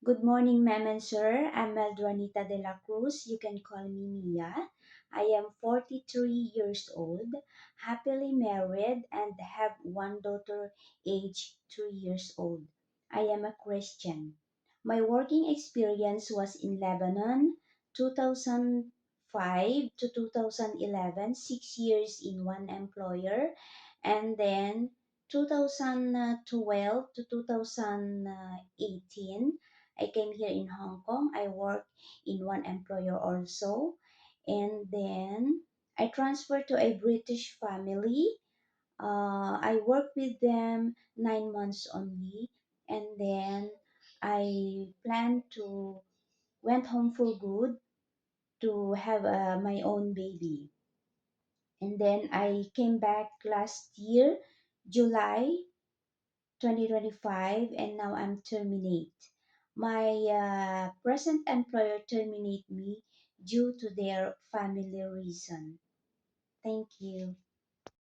Good morning, ma'am and sir. I'm Meldronita de la Cruz. You can call me Mia. I am 43 years old, happily married, and have one daughter aged 3 years old. I am a Christian. My working experience was in Lebanon, 2005 to 2011, 6 years in one employer, and then 2012 to 2018 I came here in Hong Kong. I work in one employer also. And then I transferred to a British family. I worked with them 9 months only. And then I plan to went home for good to have my own baby. And then I came back last year, July 2025, and now I'm terminate. My present employer terminate me due to their family reason. Thank you.